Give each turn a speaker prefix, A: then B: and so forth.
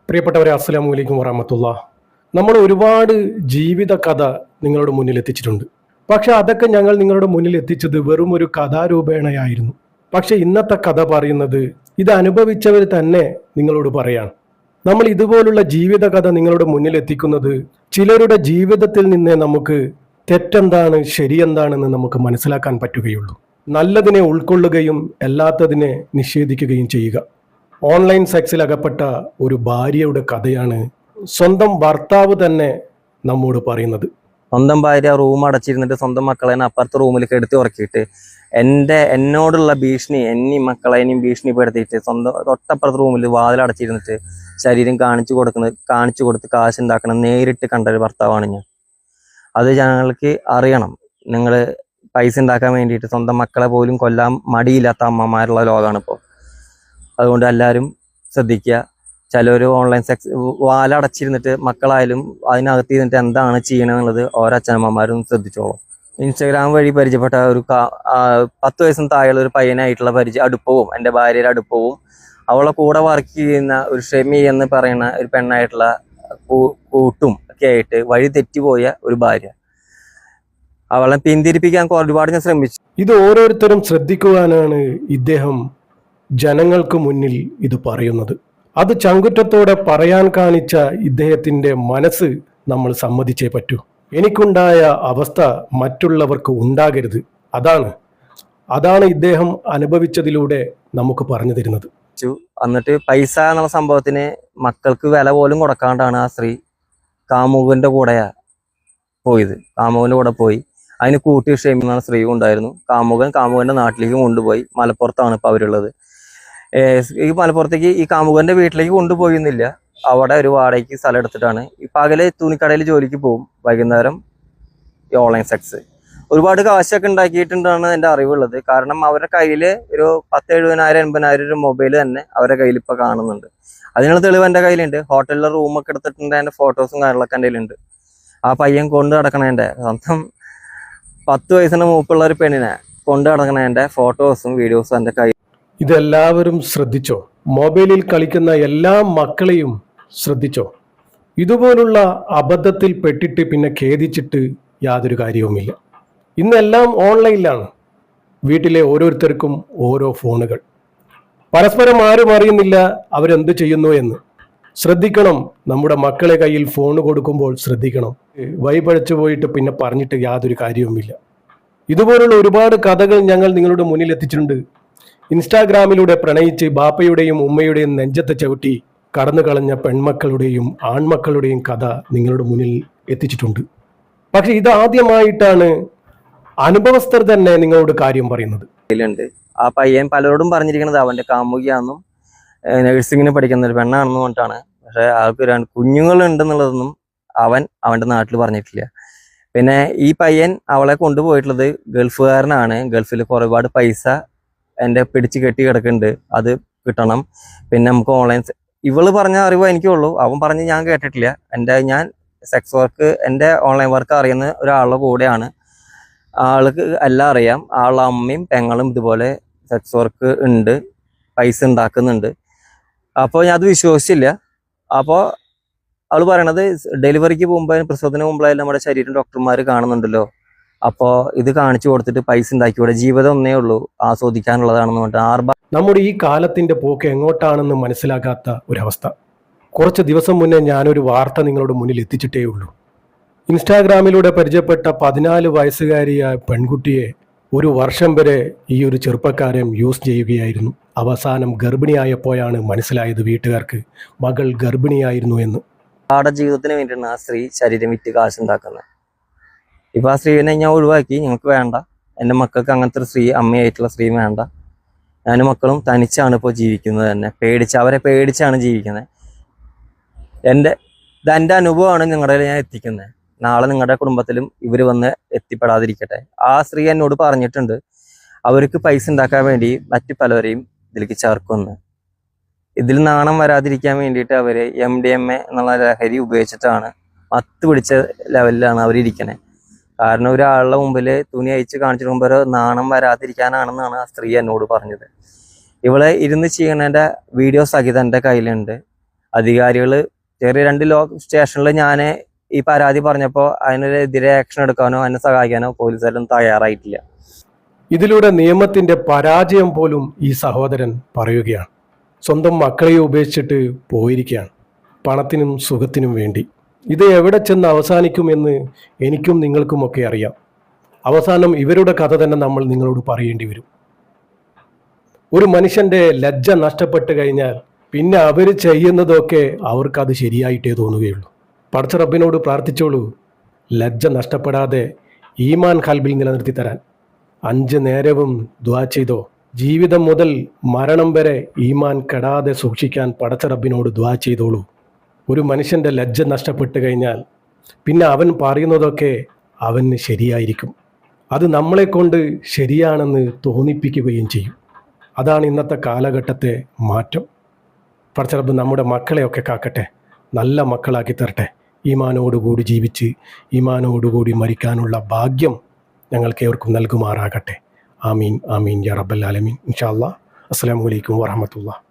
A: പ്രിയപ്പെട്ടവരെ, അസ്സലാമു അലൈക്കും വറഹ്മത്തുള്ളാഹ്. നമ്മൾ ഒരുപാട് ജീവിത കഥ നിങ്ങളുടെ മുന്നിൽ എത്തിച്ചിട്ടുണ്ട്. പക്ഷെ അതൊക്കെ ഞങ്ങൾ നിങ്ങളുടെ മുന്നിൽ എത്തിച്ചത് വെറും ഒരു കഥാരൂപേണയായിരുന്നു. പക്ഷെ ഇന്നത്തെ കഥ പറയുന്നത് ഇത് അനുഭവിച്ചവർ തന്നെ നിങ്ങളോട് പറയാണ്. നമ്മൾ ഇതുപോലുള്ള ജീവിത കഥ നിങ്ങളുടെ മുന്നിൽ എത്തിക്കുന്നത് ചിലരുടെ ജീവിതത്തിൽ നിന്നേ നമുക്ക് തെറ്റെന്താണ് ശരിയെന്താണെന്ന് നമുക്ക് മനസ്സിലാക്കാൻ പറ്റുകയുള്ളൂ. നല്ലതിനെ ഉൾക്കൊള്ളുകയും അല്ലാത്തതിനെ നിഷേധിക്കുകയും ചെയ്യുക. ഓൺലൈൻ സെക്സിൽ അകപ്പെട്ട ഒരു ഭാര്യയുടെ കഥയാണ് സ്വന്തം ഭർത്താവ് തന്നെ നമ്മോട് പറയുന്നത്.
B: സ്വന്തം ഭാര്യ റൂം അടച്ചിരുന്നിട്ട് സ്വന്തം മക്കളെ അപ്പുറത്തെ റൂമിലേക്ക് എടുത്ത് ഉറക്കിയിട്ട് എന്നോടുള്ള ഭീഷണി മക്കളെയും ഭീഷണിപ്പെടുത്തിയിട്ട് സ്വന്തം തൊട്ടപ്പുറത്തെ റൂമിൽ വാതിലടച്ചിരുന്നിട്ട് ശരീരം കാണിച്ചു കൊടുത്ത് കാശുണ്ടാക്കണം നേരിട്ട് കണ്ട ഒരു ഭർത്താവാണ് ഞാൻ. അത് ഞങ്ങൾക്ക് അറിയണം. നിങ്ങൾ പൈസ ഉണ്ടാക്കാൻ വേണ്ടിയിട്ട് സ്വന്തം മക്കളെ പോലും കൊല്ലാൻ മടിയില്ലാത്ത അമ്മമാരുള്ള ലോകമാണ് ഇപ്പോൾ. അതുകൊണ്ട് എല്ലാവരും ശ്രദ്ധിക്കുക. ചിലർ ഓൺലൈൻ സെക്സ് വാലടച്ചിരുന്നിട്ട് മക്കളായാലും അതിനകത്ത് ഇരുന്നിട്ട് എന്താണ് ചെയ്യണമെന്നുള്ളത് ഓരോ അച്ഛനമ്മമാരും ശ്രദ്ധിച്ചോളും. ഇൻസ്റ്റാഗ്രാം വഴി പരിചയപ്പെട്ട ഒരു 10 വയസ്സിന് താഴെയുള്ള ഒരു പയ്യനായിട്ടുള്ള അടുപ്പവും എൻ്റെ ഭാര്യയുടെ അടുപ്പവും അവളെ കൂടെ വർക്ക് ചെയ്യുന്ന ഒരു ഷെമി എന്ന് പറയുന്ന ഒരു പെണ്ണായിട്ടുള്ള കൂട്ടും ഒക്കെ ആയിട്ട് വഴി തെറ്റിപ്പോയ ഒരു ഭാര്യ. അവളെ പിന്തിരിപ്പിക്കാൻ ഒരുപാട് ഞാൻ ശ്രമിച്ചു.
A: ഇത് ഓരോരുത്തരും ശ്രദ്ധിക്കുവാനാണ് ഇദ്ദേഹം ജനങ്ങൾക്ക് മുന്നിൽ ഇത് പറയുന്നത്. അത് ചങ്കുറ്റത്തോടെ പറയാൻ കാണിച്ച ഇദ്ദേഹത്തിൻ്റെ മനസ്സ് നമ്മൾ സമ്മതിച്ചേ പറ്റൂ. എനിക്കുണ്ടായ അവസ്ഥ മറ്റുള്ളവർക്ക് ഉണ്ടാകരുത്. അതാണ് ഇദ്ദേഹം അനുഭവിച്ചതിലൂടെ നമുക്ക് പറഞ്ഞു തരുന്നത്.
B: എന്നിട്ട് പൈസ എന്നുള്ള സംഭവത്തിന് മക്കൾക്ക് വില പോലും കൊടുക്കാണ്ടാണ് ആ സ്ത്രീ കാമുകന്റെ കൂടെയാ പോയത്. കാമുകന്റെ കൂടെ പോയി അതിന് കൂട്ടി ക്ഷമിക്കുന്ന സ്ത്രീ ഉണ്ടായിരുന്നു. കാമുകന്റെ നാട്ടിലേക്ക് കൊണ്ടുപോയി. മലപ്പുറത്താണ് ഇപ്പൊ അവരുള്ളത്. ഈ മലപ്പുറത്തേക്ക് ഈ കാമുകന്റെ വീട്ടിലേക്ക് കൊണ്ടുപോയിരുന്നില്ല. അവിടെ ഒരു വാടകയ്ക്ക് സ്ഥലം എടുത്തിട്ടാണ് ഈ പകല് തുണിക്കടയിൽ ജോലിക്ക് പോകും, വൈകുന്നേരം ഈ ഓൺലൈൻ സെക്സ്. ഒരുപാട് കാശൊക്കെ ഉണ്ടാക്കിയിട്ടുണ്ടാണ് എൻ്റെ അറിവുള്ളത്. കാരണം അവരുടെ കയ്യിൽ ഒരു 70,000-80,000 ഒരു മൊബൈൽ തന്നെ അവരുടെ കയ്യിൽ ഇപ്പൊ കാണുന്നുണ്ട്. അതിനുള്ള തെളിവ് എൻ്റെ കയ്യിലുണ്ട്. ഹോട്ടലിലെ റൂമൊക്കെ എടുത്തിട്ടുണ്ട്. എൻ്റെ ഫോട്ടോസും കാര്യങ്ങളൊക്കെ എൻ്റെ കയ്യിലുണ്ട്. ആ പയ്യൻ കൊണ്ട് നടക്കണേൻ്റെ സ്വന്തം 10 വയസ്സിന് മൂപ്പുള്ള ഒരു പെണ്ണിനെ കൊണ്ട് നടക്കണേൻ്റെ ഫോട്ടോസും വീഡിയോസും എൻ്റെ കയ്യിൽ.
A: ഇതെല്ലാവരും ശ്രദ്ധിച്ചോ? മൊബൈലിൽ കളിക്കുന്ന എല്ലാ മക്കളെയും ശ്രദ്ധിച്ചോ? ഇതുപോലുള്ള അബദ്ധത്തിൽ പെട്ടിട്ട് പിന്നെ ഖേദിച്ചിട്ട് യാതൊരു കാര്യവുമില്ല. ഇന്നെല്ലാം ഓൺലൈനിലാണ്. വീട്ടിലെ ഓരോരുത്തർക്കും ഓരോ ഫോണുകൾ. പരസ്പരം ആരും അറിയുന്നില്ല അവരെന്ത് ചെയ്യുന്നു എന്ന്. ശ്രദ്ധിക്കണം. നമ്മുടെ മക്കളെ കയ്യിൽ ഫോൺ കൊടുക്കുമ്പോൾ ശ്രദ്ധിക്കണം. വഴിപഴച്ചു പോയിട്ട് പിന്നെ പറഞ്ഞിട്ട് യാതൊരു കാര്യവുമില്ല. ഇതുപോലുള്ള ഒരുപാട് കഥകൾ ഞങ്ങൾ നിങ്ങളുടെ മുന്നിൽ എത്തിച്ചിട്ടുണ്ട്. ഇൻസ്റ്റാഗ്രാമിലൂടെ പ്രണയിച്ച് ബാപ്പയുടെയും ഉമ്മയുടെയും നെഞ്ചത്തെ ചവിട്ടി കടന്നു കളഞ്ഞ പെൺമക്കളുടെയും ആൺമക്കളുടെയും കഥ നിങ്ങളുടെ മുന്നിൽ എത്തിച്ചിട്ടുണ്ട്. പക്ഷെ ഇതാദ്യമായിട്ടാണ് അനുഭവസ്ഥർ തന്നെ നിങ്ങളോട് കാര്യം പറയുന്നത്.
B: ആ പയ്യൻ പലരോടും പറഞ്ഞിരിക്കുന്നത് അവന്റെ കാമുകിയാണെന്നും നഴ്സിങ്ങിന് പഠിക്കുന്ന ഒരു പെണ്ണാണെന്നും കൊണ്ടാണ്. പക്ഷെ ആൾക്ക് 2 കുഞ്ഞുങ്ങളുണ്ടെന്നുള്ളതൊന്നും അവന്റെ നാട്ടിൽ പറഞ്ഞിട്ടില്ല. പിന്നെ ഈ പയ്യൻ അവളെ കൊണ്ടുപോയിട്ടുള്ളത് ഗൾഫുകാരനാണ്. ഗൾഫിൽ ഒരുപാട് പൈസ എൻ്റെ പിടിച്ച് കെട്ടി കിടക്കുന്നുണ്ട്, അത് കിട്ടണം. പിന്നെ നമുക്ക് ഓൺലൈൻ ഇവള് പറഞ്ഞ അറിവ് എനിക്കുള്ളൂ, അവൻ പറഞ്ഞ് ഞാൻ കേട്ടിട്ടില്ല. ഞാൻ സെക്സ് വർക്ക്, എൻ്റെ ഓൺലൈൻ വർക്ക് അറിയുന്ന ഒരാളുടെ കൂടെയാണ്. ആൾക്ക് എല്ലാം അറിയാം. ആളുടെ അമ്മയും പെങ്ങളും ഇതുപോലെ സെക്സ് വർക്ക് ഉണ്ട്, പൈസ ഉണ്ടാക്കുന്നുണ്ട്. അപ്പോൾ ഞാൻ അത് വിശ്വസിച്ചില്ല. അപ്പോൾ അവൾ പറയണത് ഡെലിവറിക്ക് മുമ്പ്, പ്രസവത്തിന് മുമ്പായാലും നമ്മുടെ ശരീരം ഡോക്ടർമാർ കാണുന്നുണ്ടല്ലോ, അപ്പോൾ ഇത് കാണിച്ചു കൊടുത്തിട്ട് പൈസ ഉണ്ടാക്കിയോടെ, ജീവിതം ഒന്നേ ഉള്ളൂ, ആസ്വദിക്കാനുള്ളതാണെന്ന് പറഞ്ഞിട്ട്
A: നമ്മുടെ ഈ കാലത്തിന്റെ പോക്ക് എങ്ങോട്ടാണെന്ന് മനസ്സിലാക്കാത്ത ഒരവസ്ഥ. കുറച്ച് ദിവസം മുന്നേ ഞാനൊരു വാർത്ത നിങ്ങളുടെ മുന്നിൽ എത്തിച്ചിട്ടേ ഉള്ളൂ. ഇൻസ്റ്റാഗ്രാമിലൂടെ പരിചയപ്പെട്ട 14 വയസ്സുകാരിയായ പെൺകുട്ടിയെ 1 വർഷം വരെ ഈ ഒരു ചെറുപ്പക്കാരൻ യൂസ് ചെയ്യുകയായിരുന്നു. അവസാനം ഗർഭിണിയായപ്പോഴാണ് മനസ്സിലായത് വീട്ടുകാർക്ക് മകൾ ഗർഭിണിയായിരുന്നു എന്ന്.
B: ജീവിതത്തിന് വേണ്ടിയാണ് ആ സ്ത്രീ ശരീരം വിറ്റ് കാശുണ്ടാക്കുന്നത്. ഇപ്പൊ ആ സ്ത്രീനെ ഞാൻ ഒഴിവാക്കി. ഞങ്ങൾക്ക് വേണ്ട, എൻ്റെ മക്കൾക്ക് അങ്ങനത്തെ ഒരു സ്ത്രീ, അമ്മയായിട്ടുള്ള സ്ത്രീ വേണ്ട. ഞാനും മക്കളും തനിച്ചാണ് ഇപ്പോൾ ജീവിക്കുന്നത് തന്നെ. അവരെ പേടിച്ചാണ് ജീവിക്കുന്നത്. എൻ്റെ അനുഭവമാണ് നിങ്ങളുടെ ഞാൻ എത്തിക്കുന്നത്. നാളെ നിങ്ങളുടെ കുടുംബത്തിലും ഇവർ വന്ന് എത്തിപ്പെടാതിരിക്കട്ടെ. ആ സ്ത്രീ എന്നോട് പറഞ്ഞിട്ടുണ്ട് അവർക്ക് പൈസ ഉണ്ടാക്കാൻ വേണ്ടി മറ്റു പലരെയും ഇതിലേക്ക് ചേർക്കുമെന്ന്. ഇതിൽ നാണം വരാതിരിക്കാൻ വേണ്ടിയിട്ട് അവർ MDMA എന്നുള്ള ലഹരി ഉപയോഗിച്ചിട്ടാണ് മത്ത് പിടിച്ച ലെവലിലാണ് അവരിയ്ക്കണേ. കാരണം ഒരാളുടെ മുമ്പിൽ തുണി അയച്ച് കാണിച്ചിട്ട് മുമ്പ് നാണം വരാതിരിക്കാനാണെന്നാണ് ആ സ്ത്രീ എന്നോട് പറഞ്ഞത്. ഇവളെ ഇരുന്ന് ചെയ്യണതിൻ്റെ വീഡിയോസ് സഹിതം എൻ്റെ കയ്യിലുണ്ട്. അധികാരികൾ ചെറിയ 2 സ്റ്റേഷനിൽ ഞാൻ ഈ പരാതി പറഞ്ഞപ്പോൾ അതിനെതിരെ ആക്ഷൻ എടുക്കാനോ അതിനെ സഹായിക്കാനോ പോലീസുകാരൊന്നും തയ്യാറായിട്ടില്ല.
A: ഇതിലൂടെ നിയമത്തിന്റെ പരാജയം പോലും ഈ സഹോദരൻ പറയുകയാണ്. സ്വന്തം മക്കളെ ഉപേക്ഷിച്ചിട്ട് പോയിരിക്കുകയാണ് പണത്തിനും സുഖത്തിനും വേണ്ടി. ഇത് എവിടെ ചെന്ന് അവസാനിക്കുമെന്ന് എനിക്കും നിങ്ങൾക്കുമൊക്കെ അറിയാം. അവസാനം ഇവരുടെ കഥ തന്നെ നമ്മൾ നിങ്ങളോട് പറയേണ്ടി വരും. ഒരു മനുഷ്യന്റെ ലജ്ജ നഷ്ടപ്പെട്ട് കഴിഞ്ഞാൽ പിന്നെ അവർ ചെയ്യുന്നതൊക്കെ അവർക്കത് ശരിയായിട്ടേ തോന്നുകയുള്ളൂ. പടച്ച റബ്ബിനോട് പ്രാർത്ഥിച്ചോളൂ, ലജ്ജ നഷ്ടപ്പെടാതെ ഈമാൻ ഖൽബിൽ നിലനിർത്തി തരാൻ. 5 നേരവും ദുആ ചെയ്തോ. ജീവിതം മുതൽ മരണം വരെ ഈമാൻ കെടാതെ സൂക്ഷിക്കാൻ പടച്ച റബ്ബിനോട് ദുആ ചെയ്തോളൂ. ഒരു മനുഷ്യൻ്റെ ലജ്ജ നഷ്ടപ്പെട്ട് കഴിഞ്ഞാൽ പിന്നെ അവൻ പറയുന്നതൊക്കെ അവന് ശരിയായിരിക്കും. അത് നമ്മളെ കൊണ്ട് ശരിയാണെന്ന് തോന്നിപ്പിക്കുകയും ചെയ്യും. അതാണ് ഇന്നത്തെ കാലഘട്ടത്തെ മാറ്റം. പടച്ച റബ്ബ് നമ്മുടെ മക്കളെയൊക്കെ കാക്കട്ടെ, നല്ല മക്കളാക്കി തരട്ടെ. ഈമാനോടുകൂടി ജീവിച്ച് ഈമാനോടുകൂടി മരിക്കാനുള്ള ഭാഗ്യം ഞങ്ങൾക്ക് ഏവർക്കും നൽകുമാറാകട്ടെ. ആമീൻ ആമീൻ യാ റബ്ബൽ ആലമീൻ. ഇൻഷാ അല്ലാഹ്. അസ്സലാമു അലൈക്കും വറഹ്മത്തുള്ളാഹി.